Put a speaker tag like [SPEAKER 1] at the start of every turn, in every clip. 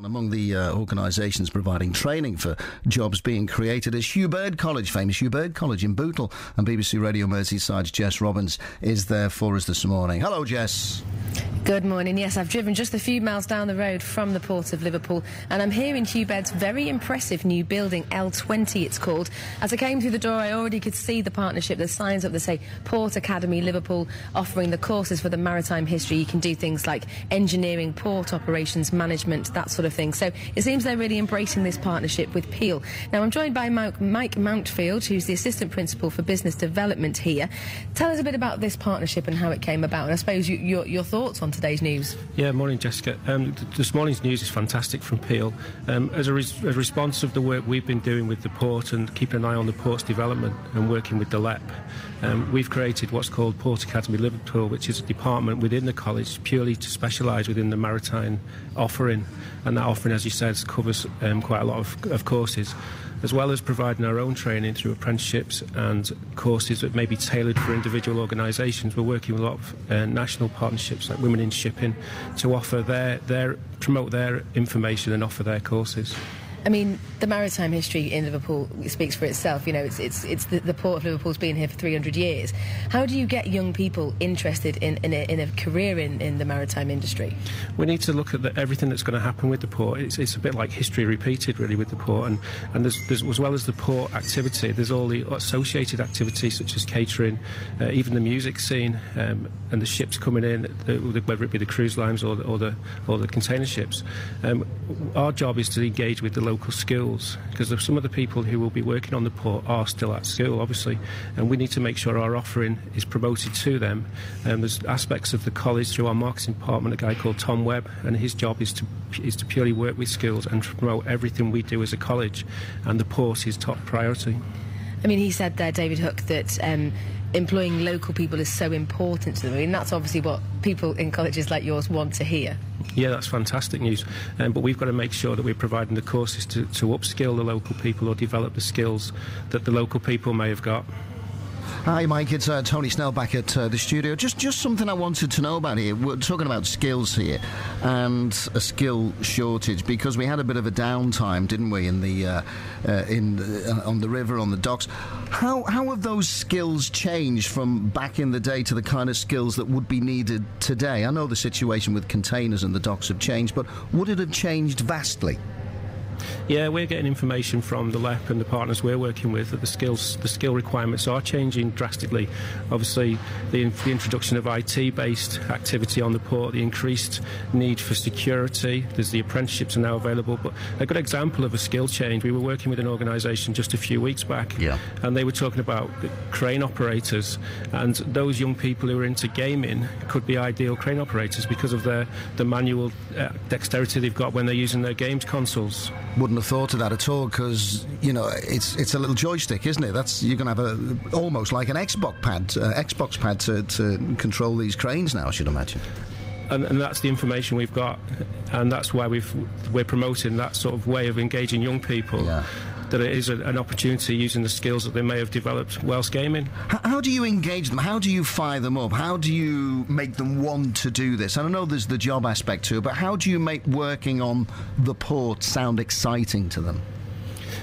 [SPEAKER 1] Among the organisations providing training for jobs being created is Hugh Bird College, famous Hugh Bird College in Bootle. And BBC Radio Merseyside's Jess Robbins is there for us this morning. Hello, Jess.
[SPEAKER 2] Good morning. Yes, I've driven just a few miles down the road from the Port of Liverpool, and I'm here in Hugh Bird's very impressive new building, L20 it's called. As I came through the door, I already could see the partnership. There's signs up that say Port Academy Liverpool, offering the courses for the maritime history. You can do things like engineering, port operations, management, that sort of thing. So it seems they're really embracing this partnership with Peel. Now, I'm joined by Mike Mounfield, who's the Assistant Principal for Business Development here. Tell us a bit about this partnership and how it came about, and I suppose your thoughts on today's news.
[SPEAKER 3] Yeah, morning, Jessica. This morning's news is fantastic from Peel. As a response of the work we've been doing with the port and keeping an eye on the port's development and working with the LEP, we've created what's called Port Academy Liverpool, which is a department within the college purely to specialise within the maritime offering. And that offering, as you said, covers quite a lot of courses, as well as providing our own training through apprenticeships and courses that may be tailored for individual organisations. We're working with a lot of national partnerships like Women in Shipping to offer promote their information and offer their courses.
[SPEAKER 2] I mean, the maritime history in Liverpool speaks for itself. You know, it's the Port of Liverpool's been here for 300 years. How do you get young people interested in a career in the maritime industry?
[SPEAKER 3] We need to look at everything that's going to happen with the port. It's a bit like history repeated, really, with the port. And there's as well as the port activity, there's all the associated activities such as catering, even the music scene, and the ships coming in, whether it be the cruise lines or the container ships. Our job is to engage with the local skills, because some of the people who will be working on the port are still at school, obviously, and we need to make sure our offering is promoted to them. There's aspects of the college through our marketing department, a guy called Tom Webb, and his job is to purely work with skills and promote everything we do as a college, and the port is top priority.
[SPEAKER 2] I mean, he said there, David Hook, that employing local people is so important to them. I mean, that's obviously what people in colleges like yours want to hear.
[SPEAKER 3] Yeah, that's fantastic news. But we've got to make sure that we're providing the courses to upskill the local people or develop the skills that the local people may have got.
[SPEAKER 1] Hi, Mike. It's Tony Snell back at the studio. Just something I wanted to know about here. We're talking about skills here and a skill shortage, because we had a bit of a downtime, didn't we, in the on the river, on the docks. How have those skills changed from back in the day to the kind of skills that would be needed today? I know the situation with containers and the docks have changed, but would it have changed vastly?
[SPEAKER 3] Yeah, we're getting information from the LEP and the partners we're working with that the skill requirements are changing drastically. Obviously, the introduction of IT-based activity on the port, the increased need for security, there's the apprenticeships are now available. But a good example of a skill change, we were working with an organisation just a few weeks back, and they were talking about crane operators, and those young people who are into gaming could be ideal crane operators because of the manual dexterity they've got when they're using their games consoles.
[SPEAKER 1] Wouldn't have thought of that at all, because you know it's a little joystick, isn't it? You're going to have almost like an Xbox pad to control these cranes now, I should imagine.
[SPEAKER 3] And that's the information we've got, and that's why we're promoting that sort of way of engaging young people. Yeah. That it is an opportunity using the skills that they may have developed whilst gaming.
[SPEAKER 1] How do you engage them? How do you fire them up? How do you make them want to do this? And I know there's the job aspect too, but how do you make working on the port sound exciting to them?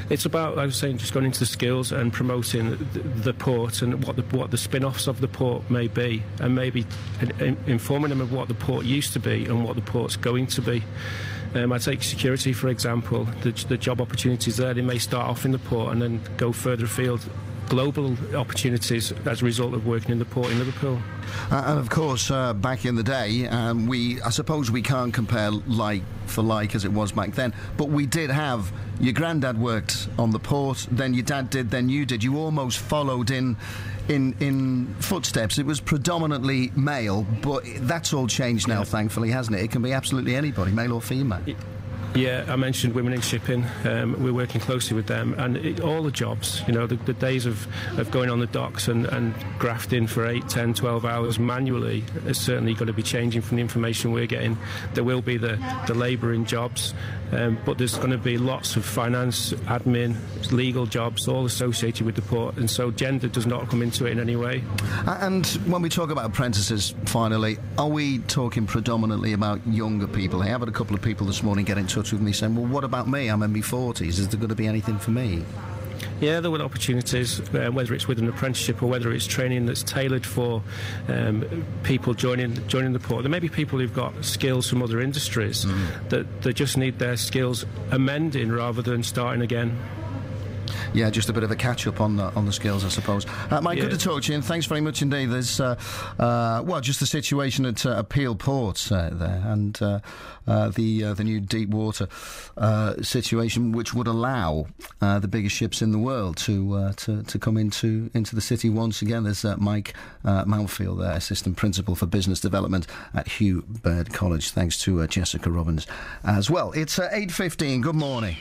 [SPEAKER 3] It's about, I was saying, just going into the skills and promoting the port and what the spin-offs of the port may be, and maybe informing them of what the port used to be and what the port's going to be. I take security, for example, the job opportunities there, they may start off in the port and then go further afield. Global opportunities as a result of working in the port in Liverpool.
[SPEAKER 1] And of course, back in the day, I suppose we can't compare like for like as it was back then, but we did have, your granddad worked on the port, then your dad did, then you did. You almost followed in footsteps. It was predominantly male, but that's all changed now, thankfully, hasn't it? It can be absolutely anybody, male or female.
[SPEAKER 3] Yeah, I mentioned Women in Shipping. We're working closely with them, and all the jobs, you know, the days of going on the docks and grafting for 8, 10, 12 hours manually is certainly going to be changing from the information we're getting. There will be the labouring jobs, but there's going to be lots of finance, admin, legal jobs, all associated with the port, and so gender does not come into it in any way.
[SPEAKER 1] And when we talk about apprentices, finally, are we talking predominantly about younger people? I have had a couple of people this morning get in touch touch with me saying, well, what about me? I'm in my 40s. Is there going to be anything for me?
[SPEAKER 3] Yeah, there were opportunities, whether it's with an apprenticeship or whether it's training that's tailored for people joining the port. There may be people who've got skills from other industries that they just need their skills amending rather than starting again.
[SPEAKER 1] Yeah, just a bit of a catch-up on the skills, I suppose. Mike, good to talk to you, and thanks very much indeed. There's, just the situation at Peel Port there, and the new deep water situation, which would allow the biggest ships in the world to come into the city once again. There's Mike Mounfield there, Assistant Principal for Business Development at Hugh Bird College. Thanks to Jessica Robbins as well. It's 8:15. Good morning.